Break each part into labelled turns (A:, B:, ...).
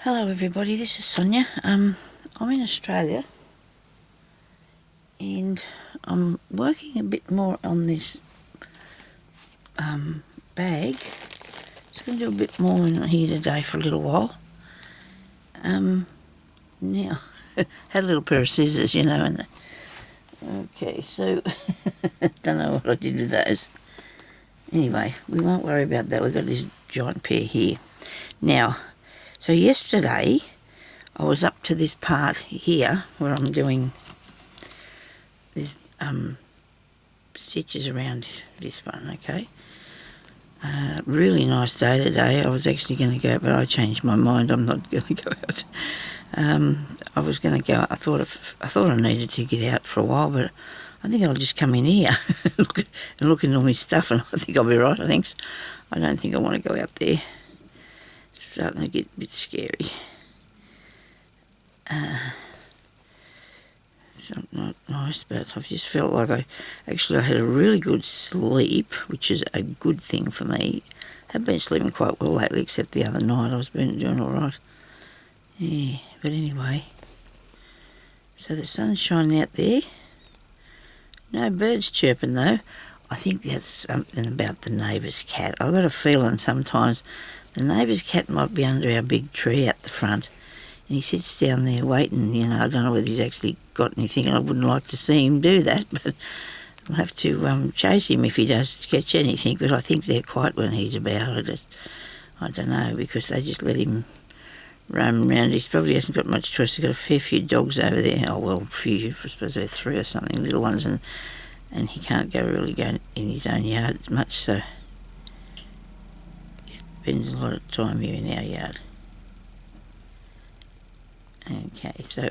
A: Hello everybody, this is Sonya. I'm in Australia and I'm working a bit more on this bag. Just going to do a bit more in here today for a little while. Now, had a little pair of scissors, and okay, so don't know what I did with those. Anyway, we won't worry about that. We've got this giant pair here. Now, so yesterday I was up to this part here where I'm doing these stitches around this one, okay? Really nice day today. I was actually going to go, but I changed my mind. I'm not going to go out. I was going to go. I thought I needed to get out for a while, but I think I'll just come in here and look at all my stuff, and I think I'll be right. I don't think I want to go out there. It's starting to get a bit scary. It's not nice, but I've just felt like I had a really good sleep, which is a good thing for me. I've been sleeping quite well lately, except the other night I was doing all right. Yeah, but anyway, so the sun's shining out there. No birds chirping though. I think that's something about the neighbour's cat. I've got a feeling sometimes the neighbour's cat might be under our big tree at the front, and he sits down there waiting. I don't know whether he's actually got anything, and I wouldn't like to see him do that, but I'll have to chase him if he does catch anything. But I think they're quiet when he's about. I don't know, because they just let him roam around. He probably hasn't got much choice. They've got a fair few dogs over there. Oh, well, a few, I suppose they're 3 or something, little ones, and he can't really go in his own yard much, so he spends a lot of time here in our yard. Okay, so,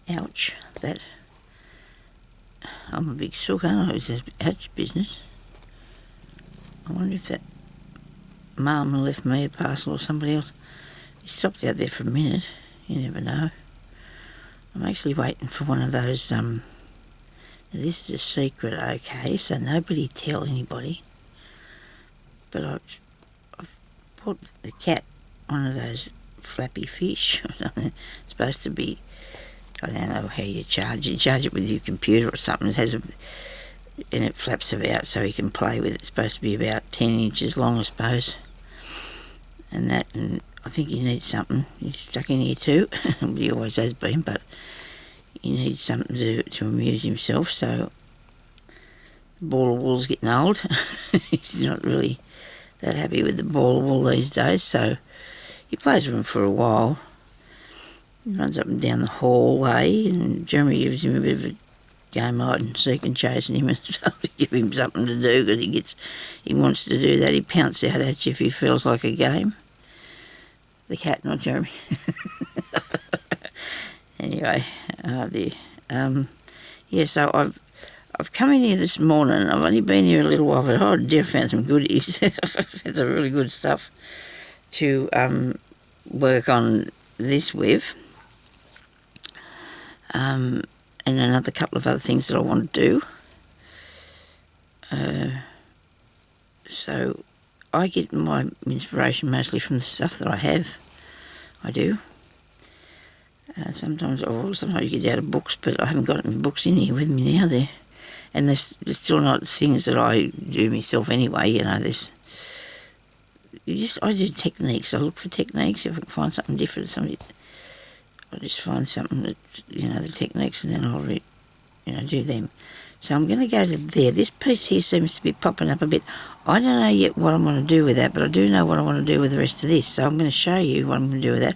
A: ouch, that, I'm a big sook, aren't I? It's an ouch business. I wonder if that mum left me a parcel or somebody else. He stopped out there for a minute, you never know. I'm actually waiting for one of those, this is a secret, okay, so nobody tell anybody. But I've bought the cat one of those flappy fish or something. It's supposed to be, I don't know how you charge it. You charge it with your computer or something. It has and it flaps about so he can play with it. It's supposed to be about 10 inches long, I suppose. And I think he needs something. He's stuck in here too. He always has been, but he needs something to amuse himself. So the ball of wool's getting old. He's not really that happy with the ball of wool these days, so he plays with him for a while. He runs up and down the hallway, and Jeremy gives him a bit of a game hide and seek and chasing him and stuff to give him something to do, because he wants to do that. He pounces out at you if he feels like a game. The cat, not Jeremy. Anyway, oh dear. Yeah, so I've come in here this morning. I've only been here a little while, but oh dear, I found some goodies. I've found some really good stuff to work on this with. And another couple of other things that I want to do. So I get my inspiration mostly from the stuff that I have. I do. Sometimes you get out of books, but I haven't got any books in here with me now. And there's still not things that I do myself anyway. I do techniques. I look for techniques. If I can find something different, I just find something that, the techniques, and then I'll do them. So I'm going to go to there. This piece here seems to be popping up a bit. I don't know yet what I'm going to do with that, but I do know what I want to do with the rest of this. So I'm going to show you what I'm going to do with that.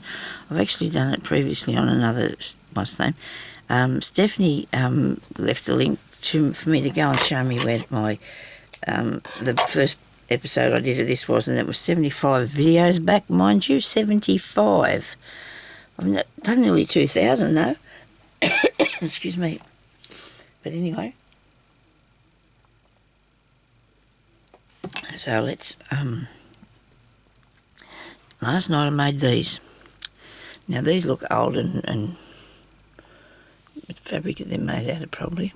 A: I've actually done it previously on another, what's the name? Stephanie left a link for me to go and show me where my the first episode I did of this was, and it was 75 videos back, mind you, 75. I've done nearly 2,000 though. Excuse me. But anyway. So let's, last night I made these. Now these look old and the fabric that they're made out of probably.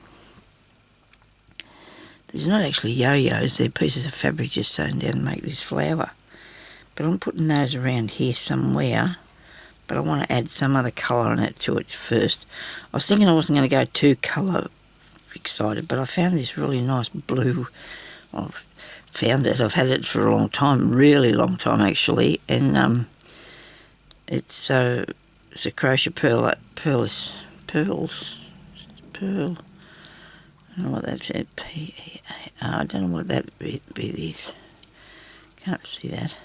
A: These are not actually yo-yos, they're pieces of fabric just sewn down to make this flower. But I'm putting those around here somewhere. But I want to add some other colour on it to it first. I was thinking I wasn't going to go too colour excited, but I found this really nice blue. I've found it. I've had it for a long time, really long time actually, and it's a crochet pearl. Pearls. Pearl. I don't know what that said. I don't know what that bit is. Can't see that.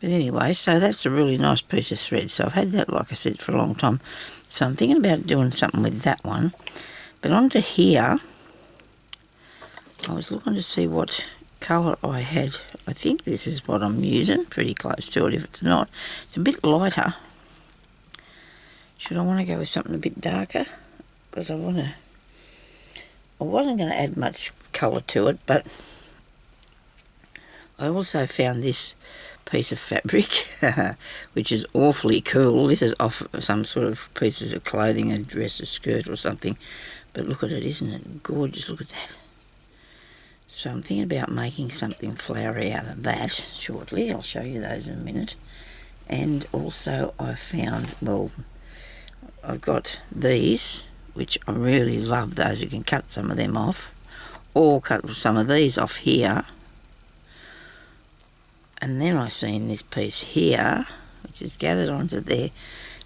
A: But anyway, so that's a really nice piece of thread. So I've had that, like I said, for a long time. So I'm thinking about doing something with that one. But onto here, I was looking to see what colour I had. I think this is what I'm using, pretty close to it if it's not. It's a bit lighter. Should I want to go with something a bit darker? Because I wasn't going to add much colour to it, but I also found this piece of fabric, which is awfully cool. This is off some sort of pieces of clothing, a dress, a skirt or something. But look at it, isn't it gorgeous? Look at that. So I'm thinking about making something flowery out of that shortly. I'll show you those in a minute. And also I found, well, I've got these, which I really love those. You can cut some of them off, or cut some of these off here. And then I seen this piece here, which is gathered onto there.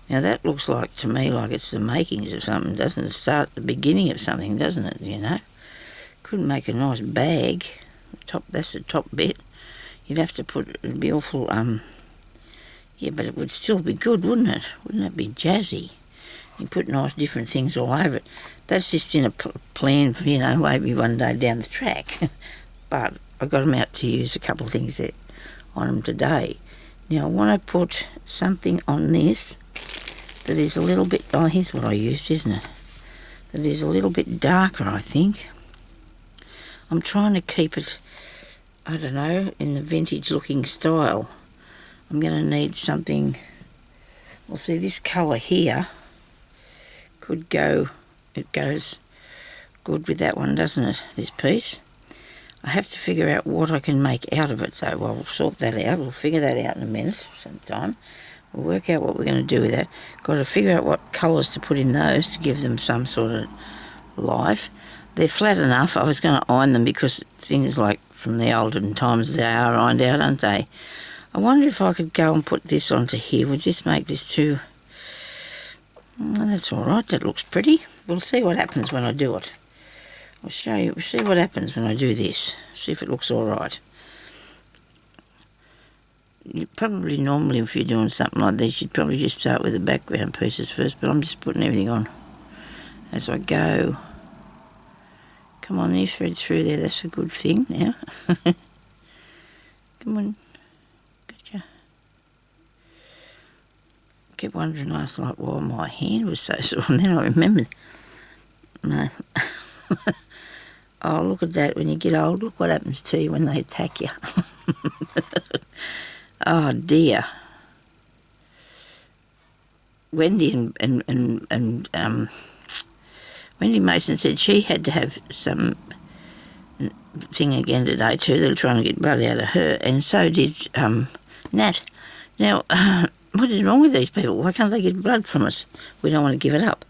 A: Now that looks like, to me, like it's the makings of something. Doesn't it start at the beginning of something, doesn't it, you know? Couldn't make a nice bag. That's the top bit. You'd have to put, it'd be awful, yeah, but it would still be good, wouldn't it? Wouldn't it be jazzy? You put nice different things all over it. That's just in a plan for, you know, maybe one day down the track. But I got them out to use a couple of things that on them today. Now I want to put something on this that is a little bit, oh, here's what I used, isn't it? That is a little bit darker, I think. I'm trying to keep it, I don't know, in the vintage looking style. I'm going to need something, well, see, this colour here could go, it goes good with that one, doesn't it, this piece? I have to figure out what I can make out of it, though. Well, we'll sort that out. We'll figure that out in a minute sometime. We'll work out what we're going to do with that. Got to figure out what colours to put in those to give them some sort of life. They're flat enough. I was going to iron them because things like from the olden times, they are ironed out, aren't they? I wonder if I could go and put this onto here. Would this make this too... Well, that's all right. That looks pretty. We'll see what happens when I do it. I'll show you. We'll see what happens when I do this. See if it looks all right. You probably normally, if you're doing something like this, you'd probably just start with the background pieces first, but I'm just putting everything on as I go. Come on, you thread through there. That's a good thing now. Come on. Gotcha. Kept wondering last night why my hand was so sore, and then I remembered. No. Oh, look at that. When you get old, look what happens to you when they attack you. Oh, dear. Wendy and Wendy Mason said she had to have some thing again today too. They were trying to get blood out of her, and so did Nat. Now, what is wrong with these people? Why can't they get blood from us? We don't want to give it up.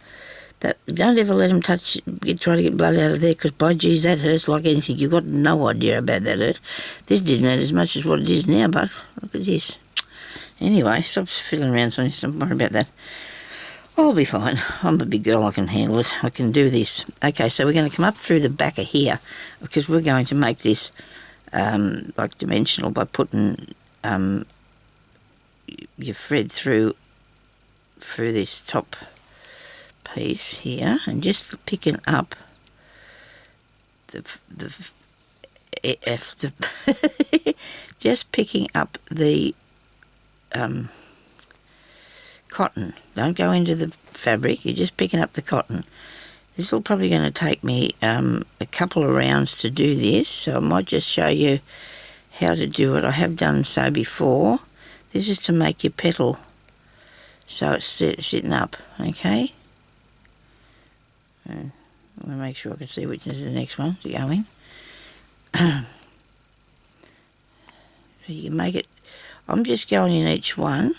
A: Don't ever let them try to get blood out of there, because by geez, that hurts like anything. You've got no idea about that hurt. This didn't hurt as much as what it is now, but look at this. Anyway, stop fiddling around, Sonya. Don't worry about that. I'll be fine. I'm a big girl. I can handle it. I can do this. Okay, so we're going to come up through the back of here, because we're going to make this like dimensional by putting your thread through this top piece here, and just picking up just picking up the cotton. Don't go into the fabric, you're just picking up the cotton. This will probably going to take me a couple of rounds to do this, so I might just show you how to do it. I have done so before. This is to make your petal so it's sitting up, okay? I want to make sure I can see which is the next one to go in. So you can make it, I'm just going in each one.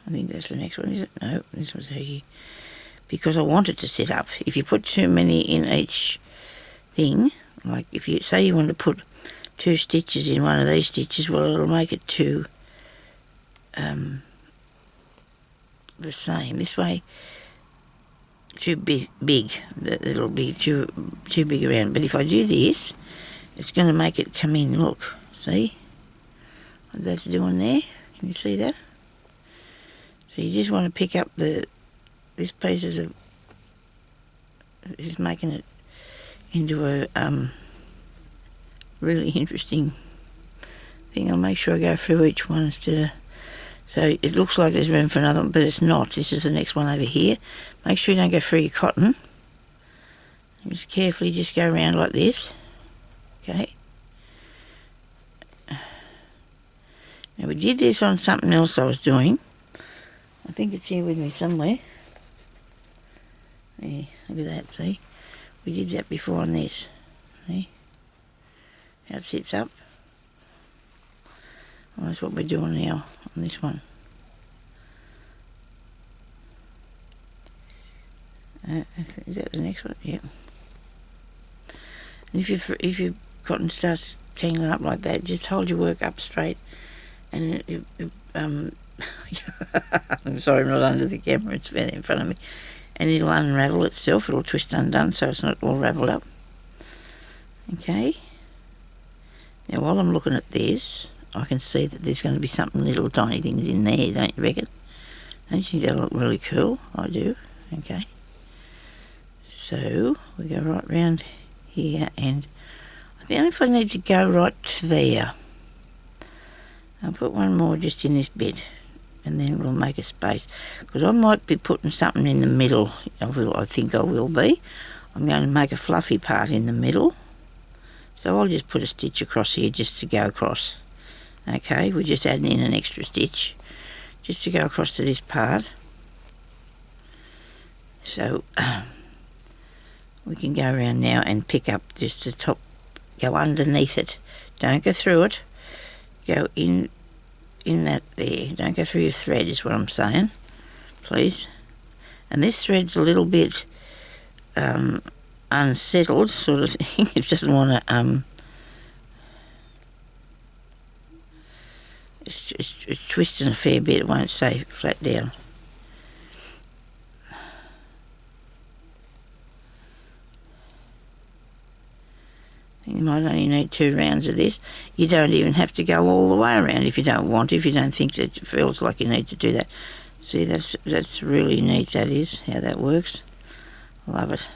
A: I think that's the next one, is it? No, this was here. Because I want it to sit up. If you put too many in each thing, like if you say you want to put 2 stitches in one of these stitches, well, it'll make it too the same. This way, too big. It'll be too big around. But if I do this, it's going to make it come in. Look, see what that's doing there? Can you see that? So you just want to pick up this piece of just making it into a really interesting thing. I'll make sure I go through each one instead of... So it looks like there's room for another one, but it's not. This is the next one over here. Make sure you don't go through your cotton. Just carefully just go around like this. Okay. Now we did this on something else I was doing. I think it's here with me somewhere. There, look at that, see? We did that before on this. See? How it sits up. Well, that's what we're doing now on this one. Is that the next one? Yep. And if your cotton starts tangling up like that, just hold your work up straight, and I'm sorry, I'm not under the camera, it's there in front of me, and it'll unravel itself. It'll twist undone so it's not all ravelled up. Okay. Now while I'm looking at this, I can see that there's going to be something, little tiny things in there, don't you reckon? Don't you think that'll look really cool? I do. Okay. So we go right round here, and I think if I need to go right to there, I'll put one more just in this bit, and then we'll make a space, because I might be putting something in the middle. I think I will be. I'm going to make a fluffy part in the middle, so I'll just put a stitch across here just to go across. Okay, we're just adding in an extra stitch just to go across to this part. So we can go around now and pick up just the top, go underneath it. Don't go through it. Go in that there. Don't go through your thread is what I'm saying, please. And this thread's a little bit unsettled sort of thing. It doesn't want to... It's twisting a fair bit. It won't stay flat down. You might only need 2 rounds of this. You don't even have to go all the way around if you don't want to, if you don't think that it feels like you need to do that. See, that's really neat, that is, how that works. Love it.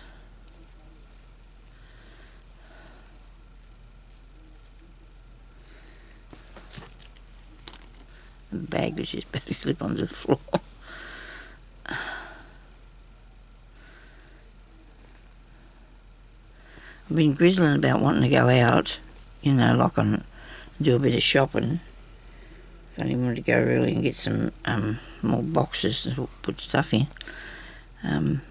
A: The bag was just about to slip onto the floor. I've been grizzling about wanting to go out, you know, like do a bit of shopping. So I only wanted to go really and get some more boxes to put stuff in. And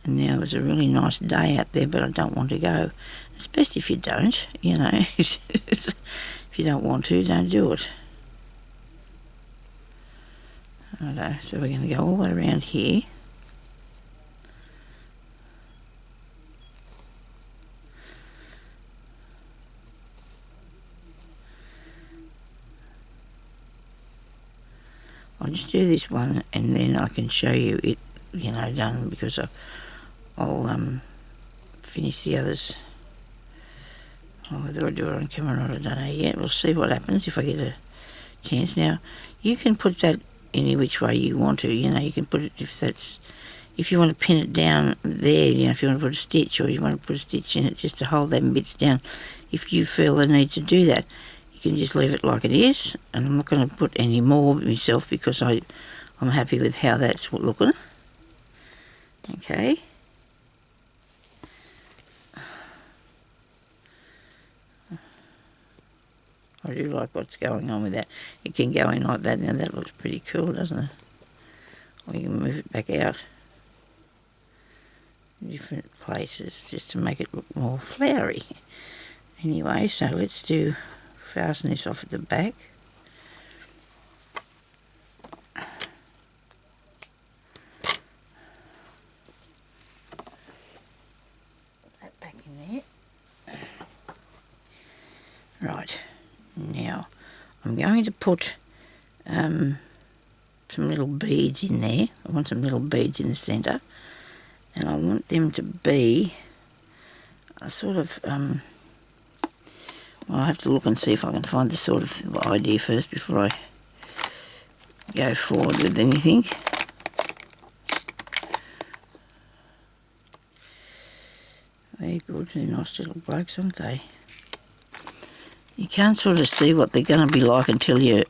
A: now it's a really nice day out there, but I don't want to go. It's best if you don't, you know. If you don't want to, don't do it. Righto, so we're going to go all the way around here. I'll just do this one and then I can show you it, you know, done, because I'll finish the others. Oh, whether I do it on camera or not, I don't know yet. We'll see what happens if I get a chance. Now, you can put that any which way you want to, you know, you can put it if you want to pin it down there, you know, if you want to put a stitch, or you want to put a stitch in it just to hold them bits down, if you feel the need to do that. You can just leave it like it is, and I'm not going to put any more myself because I'm happy with how that's looking. Okay. I do like what's going on with that. It can go in like that. Now that looks pretty cool, doesn't it? Or you can move it back out in different places just to make it look more flowery. Anyway, so let's fasten this off at the back. I'm going to put some little beads in there. I want some little beads in the centre, and I want them to be a sort of, well, I'll have to look and see if I can find this sort of idea first before I go forward with anything. They're good, they're nice little blokes, aren't they? You can't sort of see what they're going to be like until you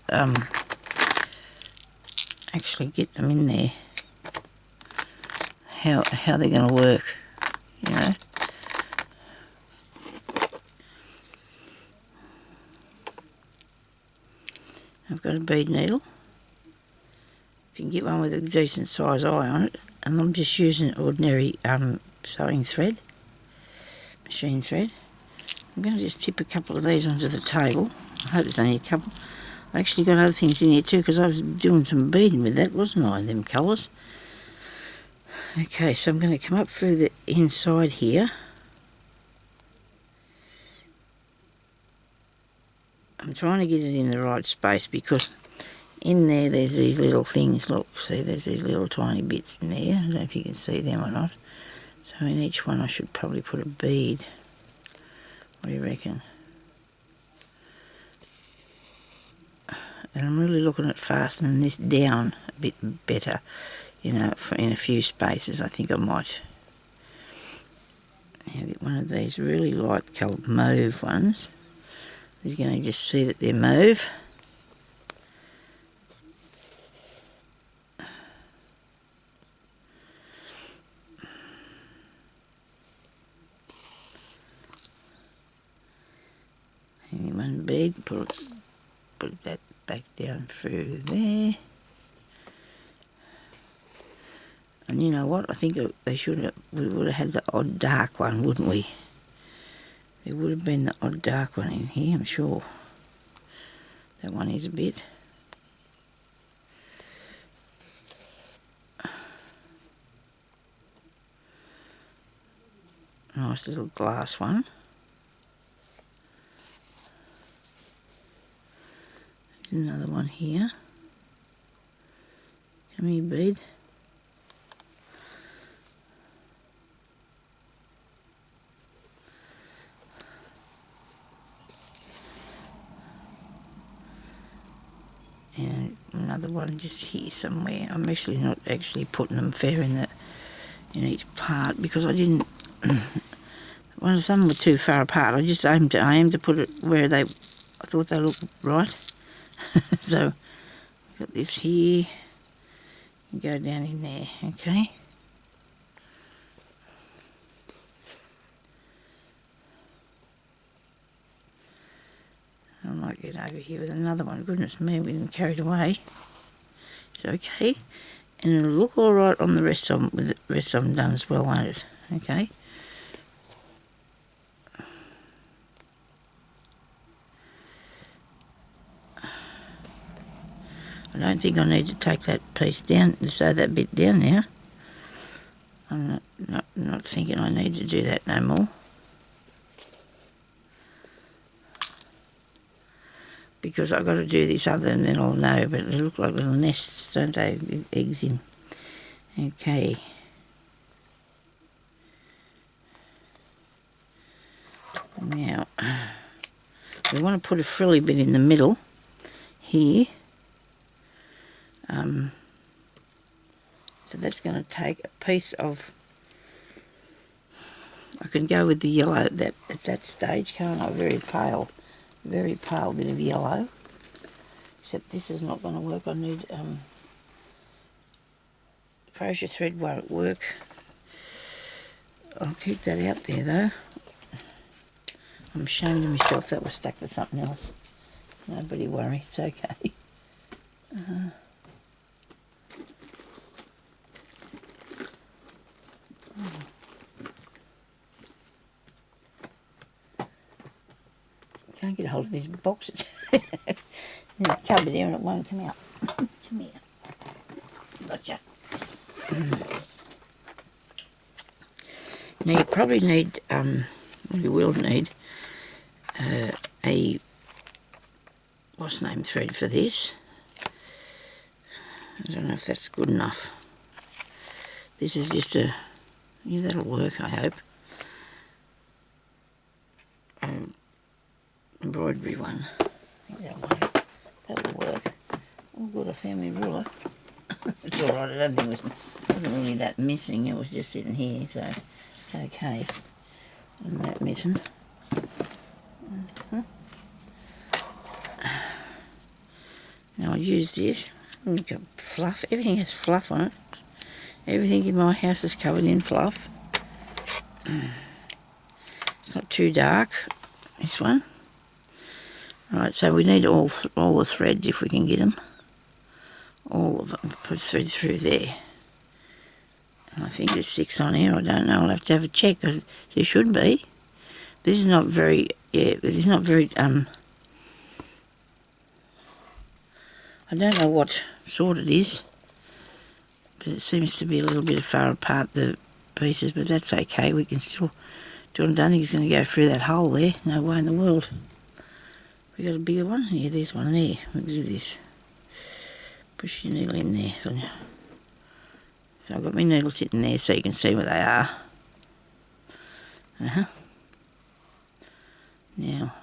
A: actually get them in there. How they're going to work, you know. I've got a bead needle. If you can get one with a decent size eye on it, and I'm just using ordinary sewing thread, machine thread. I'm going to just tip a couple of these onto the table. I hope it's only a couple. I actually got other things in here too, because I was doing some beading with that, wasn't I, them colours? Okay, so I'm going to come up through the inside here. I'm trying to get it in the right space, because in there's these little things. Look, see, there's these little tiny bits in there. I don't know if you can see them or not. So in each one I should probably put a bead. What do you reckon? And I'm really looking at fastening this down a bit better, you know, in a few spaces. I think I might. Now get one of these really light coloured mauve ones. You're going to just see that they're mauve. And one bead, put that back down through there. And you know what? I think they should have. We would have had the odd dark one, wouldn't we? There would have been the odd dark one in here, I'm sure. That one is a bit. Nice little glass one. There's another one here. Come here, bead. And another one just here somewhere. I'm actually not actually putting them fair in each part, because I didn't. Well, some were too far apart. I just aimed to put it where I thought they looked right. So I've got this here. And go down in there, okay. I might get over here with another one. Goodness me, we didn't carry it away. It's okay. And it'll look all right on the rest of them, with the rest of them done as well, won't it? Okay. I don't think I need to take that piece down, sew that bit down now. I'm not thinking I need to do that no more. Because I've got to do this other and then I'll know, but they look like little nests, don't they, with eggs in. Okay. Now, we want to put a frilly bit in the middle here. So that's going to take a piece of, I can go with the yellow at that stage, can't I? Very pale bit of yellow. Except this is not going to work. I need crochet thread won't work. I'll keep that out there though. I'm ashamed of myself, that was stuck to something else. Nobody worry, it's okay. Can't get hold of these boxes. In the cupboard here and it won't come out. Come here. Gotcha. Now you probably need, well you will need, what's name thread for this. I don't know if that's good enough. This is just a, yeah, that'll work, I hope. Embroidery one. I think that will work. Oh good, I found my ruler. It's alright, I don't think it wasn't really that missing, it was just sitting here, so it's okay. Wasn't that missing. Now I'll use this. Look at fluff, everything has fluff on it. Everything in my house is covered in fluff. It's not too dark, this one. Right, so we need all the threads if we can get them. All of them, put thread through there. And I think there's 6 on here, I don't know, I'll have to have a check. There should be. This is not very, yeah, this is not very, I don't know what sort it is, but it seems to be a little bit far apart, the pieces, but that's okay, we can still do it. I don't think it's going to go through that hole there, no way in the world. We got a bigger one? Yeah, there's one there. We'll do this. Push your needle in there, Sonia. So I've got my needle sitting there so you can see where they are. Now,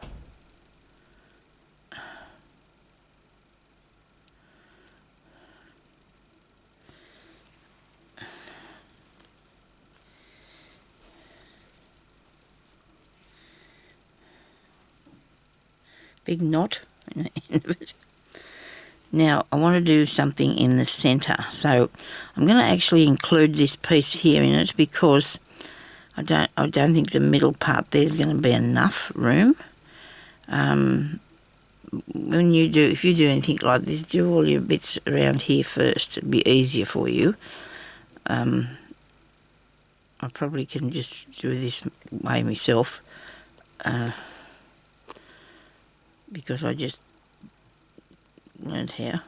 A: big knot in the end of it. Now I want to do something in the centre, so I'm going to actually include this piece here in it because I don't think the middle part there's going to be enough room. When you do, if you do anything like this, do all your bits around here first. It'll be easier for you. I probably can just do this way myself because I just learned how.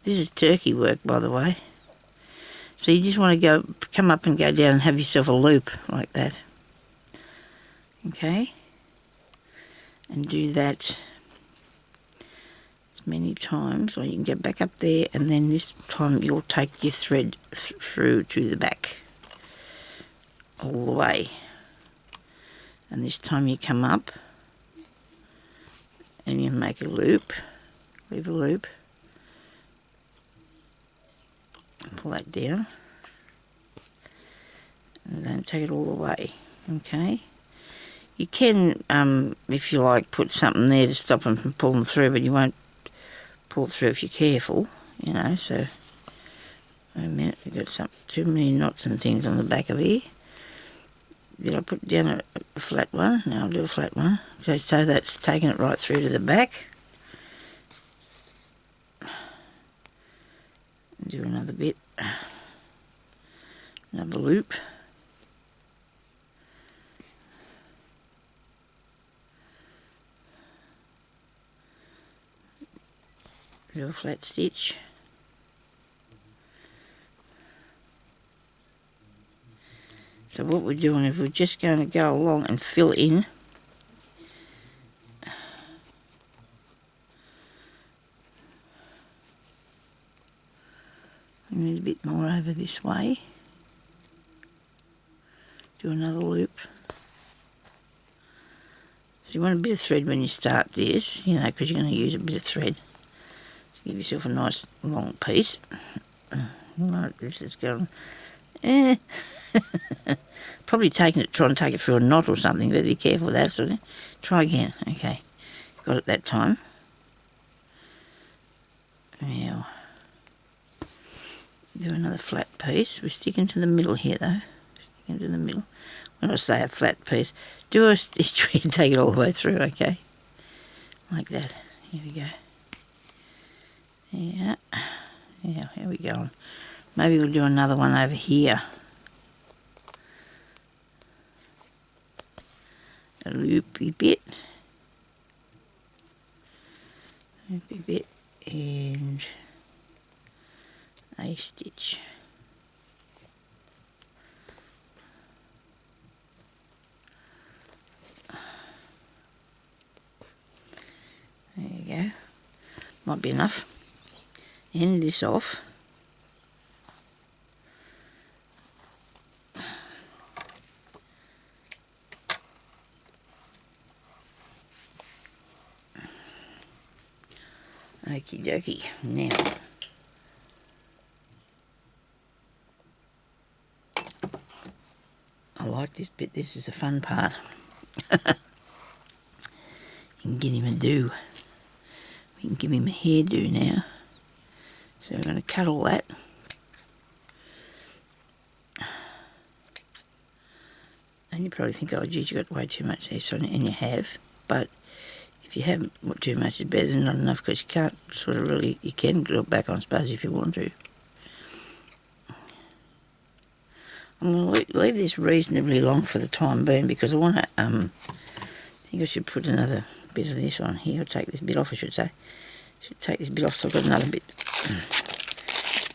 A: This is turkey work, by the way. So you just want to come up and go down and have yourself a loop like that. Okay? And do that as many times, or you can get back up there, and then this time you'll take your thread through to the back all the way. And this time you come up and you make a loop, leave a loop, and pull that down, and then take it all the way. Okay? You can, if you like, put something there to stop them from pulling through, but you won't pull through if you're careful, you know, so, wait a minute, we've got too many knots and things on the back of here. Did I put down a flat one? No, I'll do a flat one. Okay, so that's taking it right through to the back. Do another bit, another loop. Do a flat stitch. So what we're doing is we're just going to go along and fill in I need a bit more over this way. Do another loop. So you want a bit of thread when you start this, you know, because you're going to use a bit of thread to give yourself a nice long piece. Right, this is going. Probably try and take it through a knot or something, but be careful with that sort of thing. Try again. Okay, got it that time. Now, do another flat piece. We're sticking to the middle here though. Sticking to the middle. When I say a flat piece, do a stitch where you take it all the way through, okay? Like that. Here we go. Yeah. Yeah, here we go. Maybe we'll do another one over here. A loopy bit. Loopy bit and a stitch. There you go. Might be enough. End this off. Okie dokie. Now, I like this bit. This is the fun part. You can get him a do. We can give him a hairdo now. So we're going to cut all that. And you probably think, oh geez, you got way too much there, Sonia, and you have. But if you have too much, it's better than not enough, because you can't sort of really, you can glue it back on, I suppose, if you want to. I'm going to leave this reasonably long for the time being, because I want to, I think I should put another bit of this on here, or take this bit off, I should say. Should take this bit off, so I've got another bit.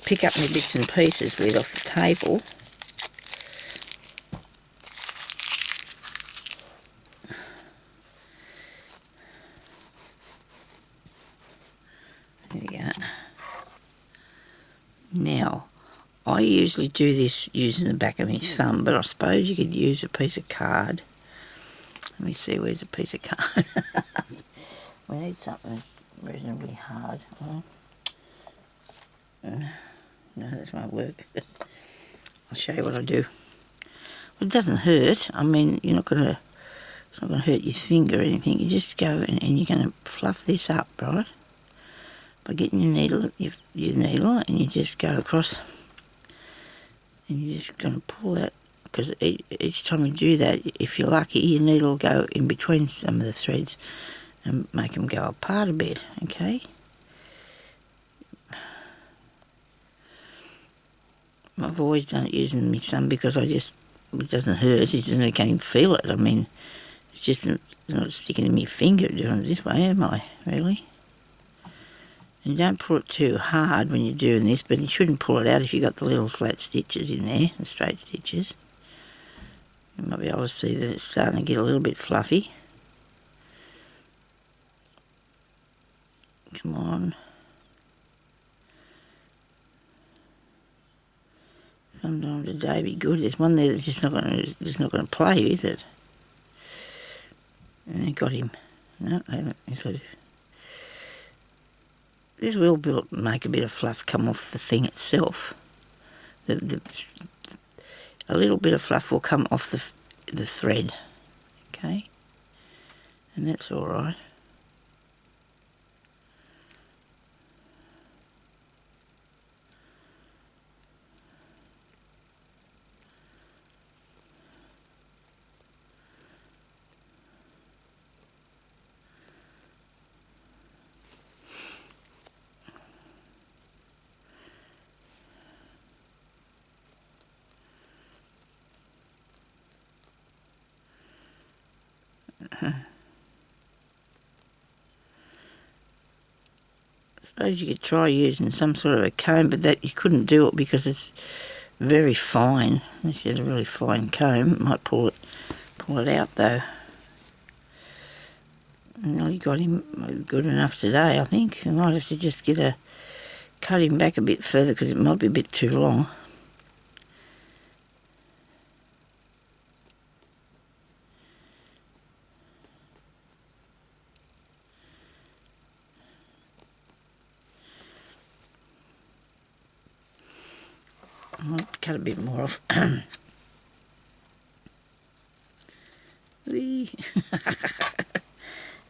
A: Pick up my bits and pieces with off the table. There we go. Now, I usually do this using the back of my thumb, but I suppose you could use a piece of card. Let me see, where's a piece of card? We need something reasonably hard. No, that won't work. I'll show you what I do. Well, it doesn't hurt. I mean, you're not gonna. It's not gonna hurt your finger or anything. You just go and you're gonna fluff this up, right? By getting your needle, and you just go across, and you're just gonna pull that. Because each time you do that, if you're lucky, your needle will go in between some of the threads and make them go apart a bit. Okay. I've always done it using my thumb because it doesn't hurt, I can't even feel it. I mean, it's just not sticking in my finger doing it this way, am I, really? And don't pull it too hard when you're doing this, but you shouldn't pull it out if you've got the little flat stitches in there, the straight stitches. You might be able to see that it's starting to get a little bit fluffy. Come on. Sometime today be good. There's one there that's just not going to play, is it? And they got him. No, they haven't. This will make a bit of fluff come off the thing itself. A little bit of fluff will come off the thread. Okay, and that's all right. I suppose you could try using some sort of a comb, but that you couldn't do it because it's very fine. Unless you had a really fine comb, it might pull it out though. Well, you got him good enough today, I think. I might have to just cut him back a bit further because it might be a bit too long. I might cut a bit more off. Whee.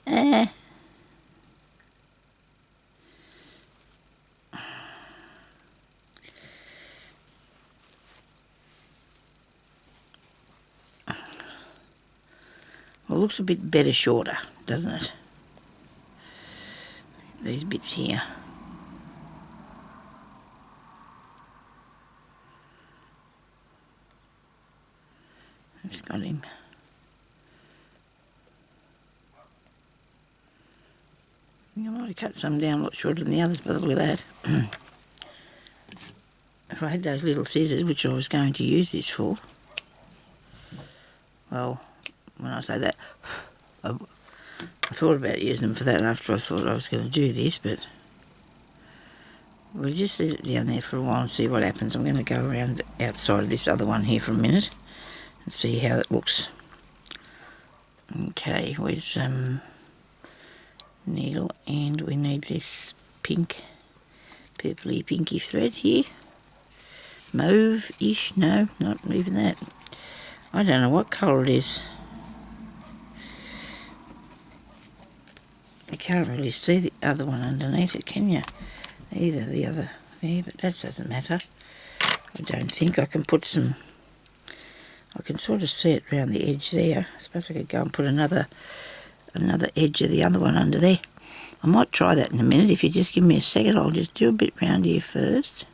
A: Well, it looks a bit better shorter, doesn't it? These bits here. I've got him. I think I might have cut some down a lot shorter than the others, but look at that. If I had those little scissors, which I was going to use this for, well, when I say that, I thought about using them for that after I thought I was going to do this, but we'll just leave it down there for a while and see what happens. I'm going to go around outside of this other one here for a minute and see how it looks. Okay, where's needle, and we need this pink, purpley pinky thread here. Mauve-ish, no, not even that. I don't know what colour it is. You can't really see the other one underneath it, can you? Either the other there, but that doesn't matter. I don't think. I can put some, I can sort of see it around the edge there. I suppose I could go and put another edge of the other one under there. I might try that in a minute. If you just give me a second, I'll just do a bit round here first.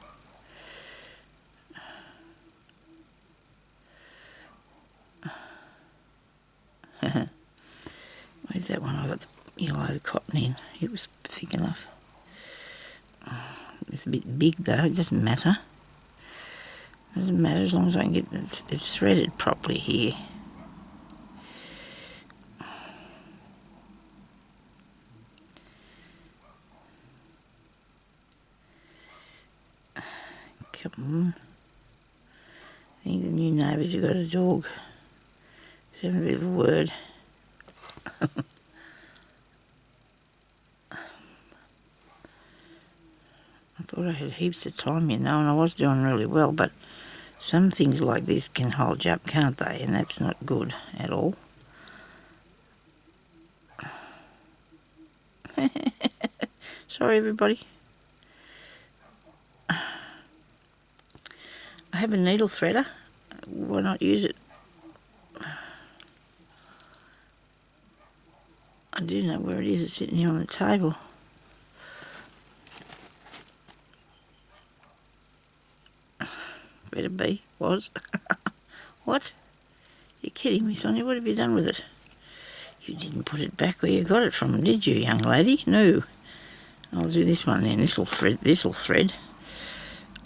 A: Where's that one? I got the yellow cotton in. It was thick enough. It's a bit big though, it doesn't matter. Doesn't matter as long as I can get it threaded properly here. Come on. I think the new neighbours have got a dog. He's having a bit of a word. I thought I had heaps of time, you know, and I was doing really well, but some things like this can hold you up, can't they? And that's not good at all. Sorry, everybody. I have a needle threader. Why not use it? I do know where it is. It's sitting here on the table. Better be. Was. What? You're kidding me, Sonia. What have you done with it? You didn't put it back where you got it from, did you, young lady? No. I'll do this one then. This'll thread.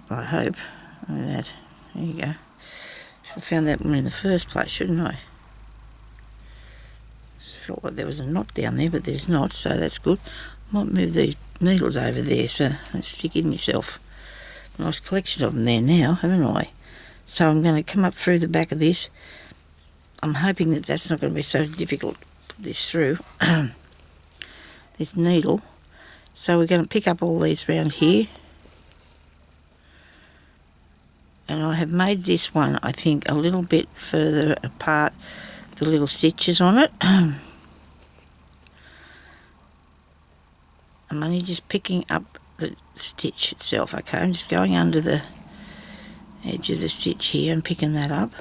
A: I hope. Look at that. There you go. Should have found that one in the first place, shouldn't I? Just felt like there was a knot down there, but there's not, so that's good. I might move these needles over there, so let's stick in myself. Nice collection of them there now, haven't I? So I'm going to come up through the back of this. I'm hoping that that's not going to be so difficult to put this through. This needle. So we're going to pick up all these round here. And I have made this one, I think, a little bit further apart, the little stitches on it. I'm only just picking up the stitch itself, okay? I'm just going under the edge of the stitch here and picking that up.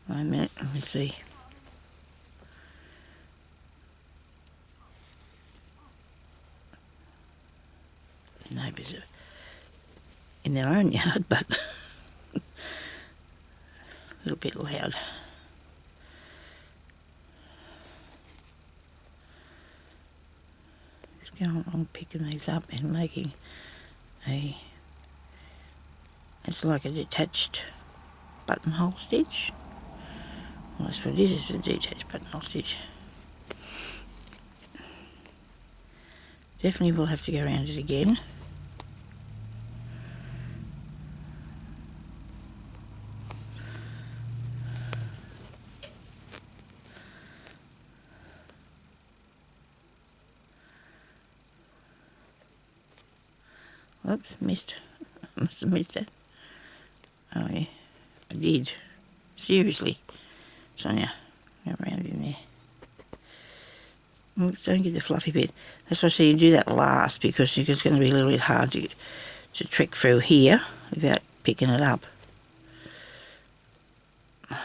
A: Wait a minute, let me see. The neighbours are in their own yard, but a little bit loud. Just going along picking these up and making it's like a detached buttonhole stitch. Well, that's what it is, it's a detached buttonhole stitch. Definitely will have to go around it again. Oops, missed. I must have missed that. Oh yeah, I did. Seriously. Sonia, go around in there. Oops, don't get the fluffy bit. That's why I say you do that last, because it's going to be a little bit hard to trek through here without picking it up. I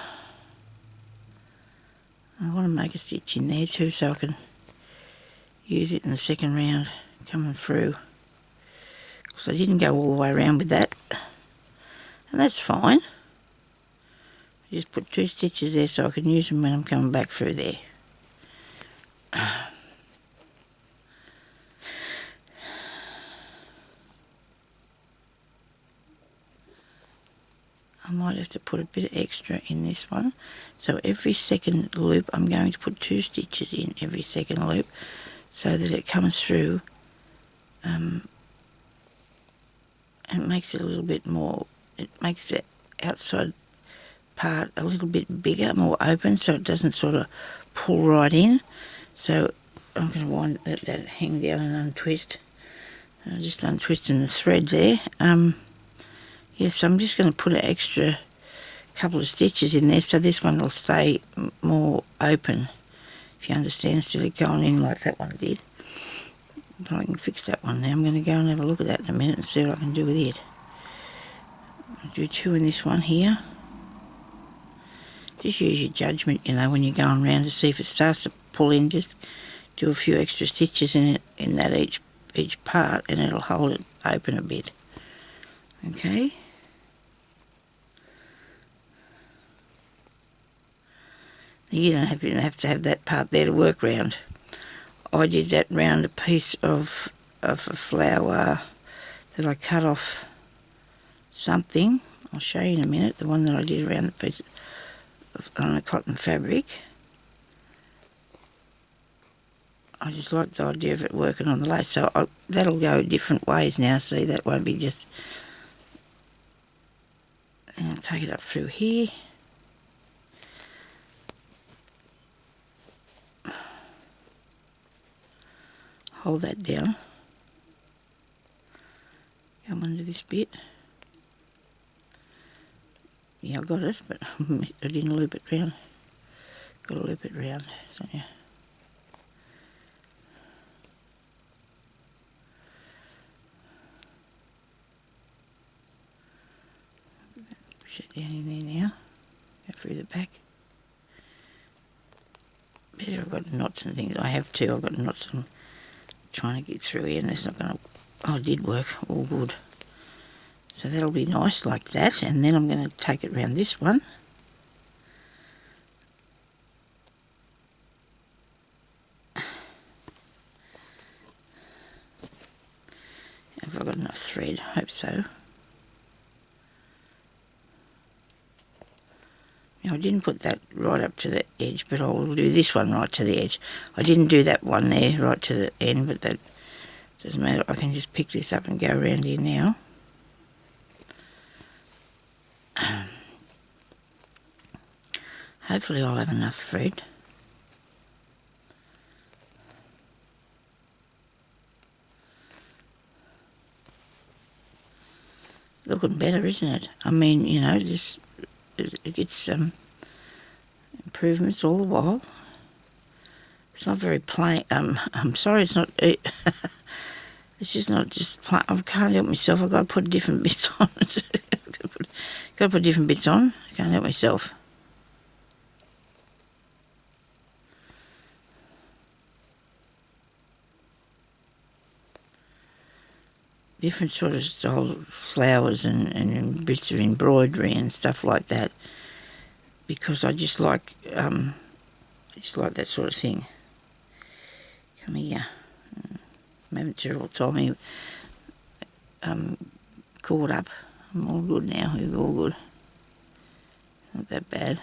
A: want to make a stitch in there too so I can use it in the second round coming through. Because I didn't go all the way around with that. And that's fine. I just put 2 stitches there so I can use them when I'm coming back through there. might have to put a bit of extra in this one. So every second loop I'm going to put 2 stitches in every second loop so that it comes through and makes it a little bit more, it makes the outside part a little bit bigger, more open, so it doesn't sort of pull right in. So I'm going to let that hang down and untwist. Just untwisting the thread there. Yes, I'm just going to put an extra couple of stitches in there so this one will stay more open, if you understand, instead of going in like that one did. But I can fix that one now. I'm going to go and have a look at that in a minute and see what I can do with it. I'll do 2 in this one here. Just use your judgment, you know, when you're going around to see if it starts to pull in. Just do a few extra stitches in it, in that each part, and it'll hold it open a bit. Okay. You don't have to have that part there to work round. I did that round a piece of a flower that I cut off something. I'll show you in a minute, the one that I did around the piece on the cotton fabric. I just like the idea of it working on the lace, so that'll go different ways now. See, that won't be just... And I'll take it up through here. Hold that down. Come under this bit. Yeah, I got it, but I didn't loop it round. Got to loop it round, Sonya. Push it down in there now. Go through the back. Better I've got knots and things. I have too. I've got knots I'm trying to get through here, and that's not going to... Oh, it did work. All good. So that'll be nice like that, and then I'm going to take it round this one. Have I got enough thread? I hope so. Now, I didn't put that right up to the edge, but I'll do this one right to the edge. I didn't do that one there right to the end, but that doesn't matter. I can just pick this up and go around here now. Hopefully I'll have enough thread. Looking better, isn't it? I mean, you know, just it gets improvements all the while. It's not very plain. I'm sorry, it's not. It's just not just plain. I can't help myself. I've got to put different bits on. Got to put different bits on. I can't help myself. Different sort of style flowers and bits of embroidery and stuff like that, because I just like that sort of thing. Come here. Haven't Gerald told me caught up. I'm all good now. We're all good. Not that bad.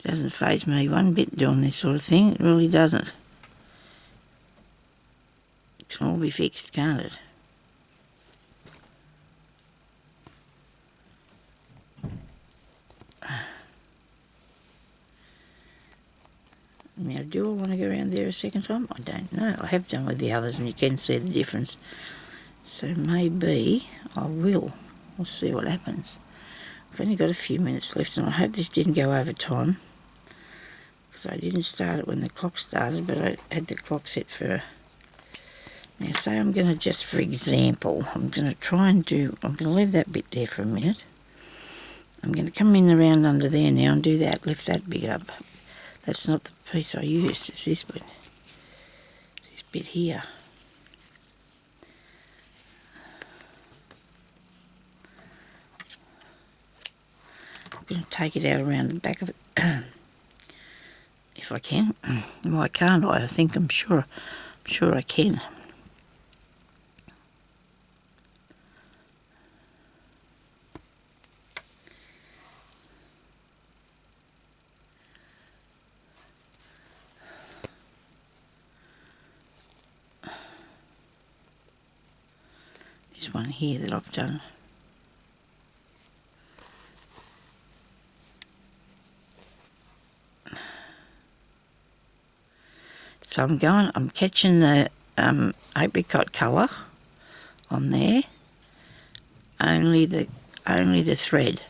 A: It doesn't faze me one bit doing this sort of thing. It really doesn't. It can all be fixed, can't it? Now, do I want to go around there a second time? I don't know. I have done with the others, and you can see the difference. So maybe I will. We'll see what happens. I've only got a few minutes left, and I hope this didn't go over time, because I didn't start it when the clock started, but I had the clock set for... Now, say I'm going to just, for example, I'm going to try and do... I'm going to leave that bit there for a minute. I'm going to come in around under there now and do that, lift that bit up. That's not the piece I used, it's this bit. This bit here. I'm going to take it out around the back of it, if I can. Why can't I? I'm sure I can. this one here that I've done. So I'm catching the apricot colour on there. Only the thread.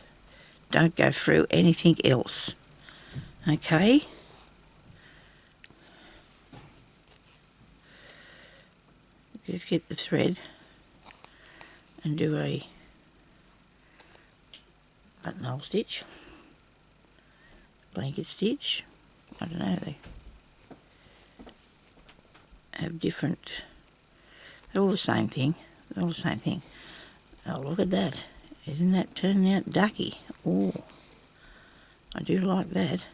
A: Don't go through anything else. Okay. Just get the thread and do a buttonhole stitch, blanket stitch. I don't know, they have different, they're all the same thing. They're all the same thing. Oh, look at that. Isn't that turning out ducky? Oh, I do like that.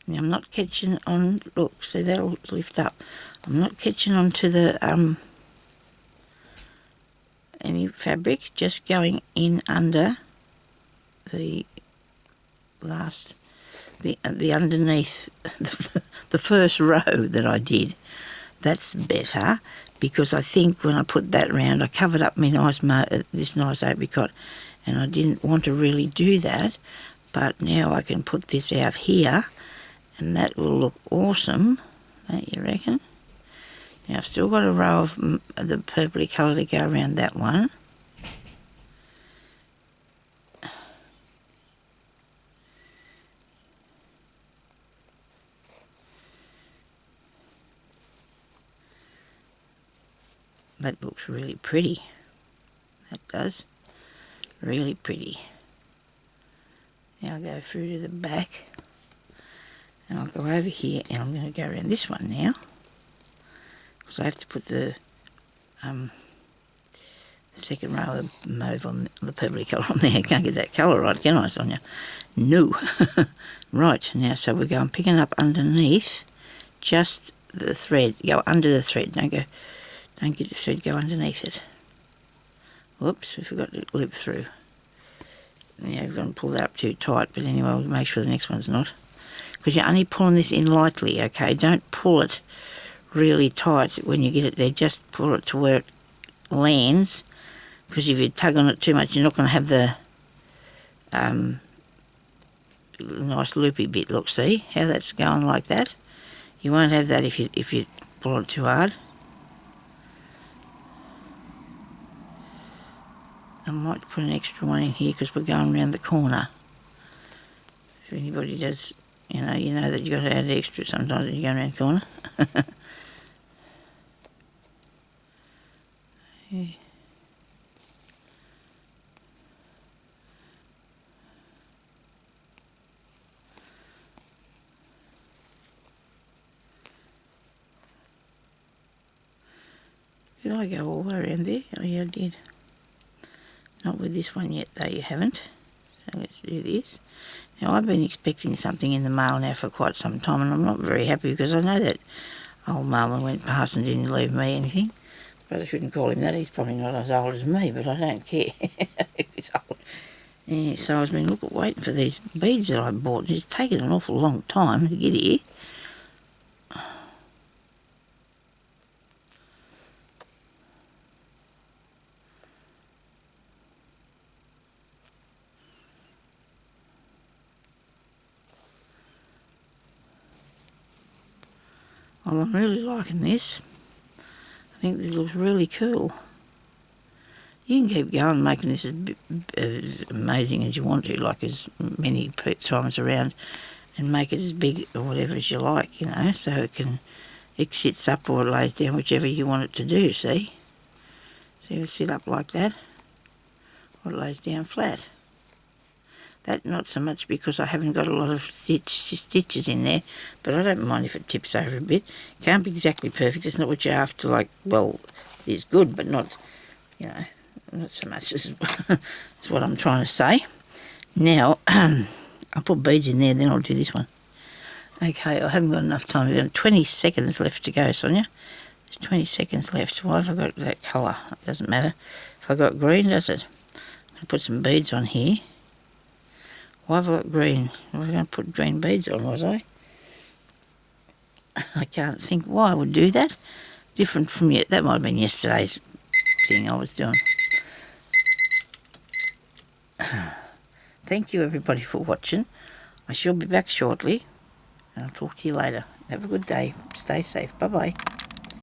A: Now I'm not catching on, look, see that'll lift up. I'm not catching onto the any fabric, just going in under the last, the underneath the first row that I did. That's better, because I think when I put that round, I covered up my this nice apricot, and I didn't want to really do that. But now I can put this out here, and that will look awesome, don't you reckon? Now I've still got a row of the purpley colour to go around that one. That looks really pretty. That does. Really pretty. Now I'll go through to the back, and I'll go over here, and I'm going to go around this one now, because I have to put the second row of mauve on the purpley colour on there. I can't get that colour right, can I, Sonia? No. Right, now so we're going picking up underneath just the thread. Go under the thread, don't get the thread, go underneath it. Whoops, we forgot to loop through. Yeah, we're going to pull that up too tight, but anyway, we'll make sure the next one's not. Because you're only pulling this in lightly, okay? Don't pull it really tight when you get it there. Just pull it to where it lands, because if you tug on it too much, you're not going to have the nice loopy bit. Look, see how that's going like that? You won't have that if you pull it too hard. I might put an extra one in here because we're going around the corner. If anybody does, you know that you've got to add extra sometimes when you're going around the corner. Yeah. Did I go all the way around there? Oh yeah, I did. Not with this one yet though, you haven't. So let's do this. Now I've been expecting something in the mail now for quite some time, and I'm not very happy because I know that old mailman went past and didn't leave me anything. But I shouldn't call him that, he's probably not as old as me, but I don't care if he's old. Yeah, so I've been waiting for these beads that I bought, and it's taken an awful long time to get here. Well, I'm really liking this. I think this looks really cool. You can keep going making this as amazing as you want to, like as many times around, and make it as big or whatever as you like, so it sits up or it lays down, whichever you want it to do, see? So it'll sit up like that, or it lays down flat. That not so much because I haven't got a lot of stitches in there, but I don't mind if it tips over a bit. Can't be exactly perfect, it's not what you're after, like, well, it is good, but not, not so much as that's what I'm trying to say. Now, I'll put beads in there, then I'll do this one. Okay, I haven't got enough time. We've got 20 seconds left to go, Sonia. There's 20 seconds left. Why have I got that colour? It doesn't matter. If I got green, does it? I'm going to put some beads on here. Why have I got green? I was going to put green beads on, was I? I can't think why I would do that. different from you. That might have been yesterday's thing I was doing. Thank you everybody for watching. I shall be back shortly, and I'll talk to you later. Have a good day. Stay safe. Bye-bye.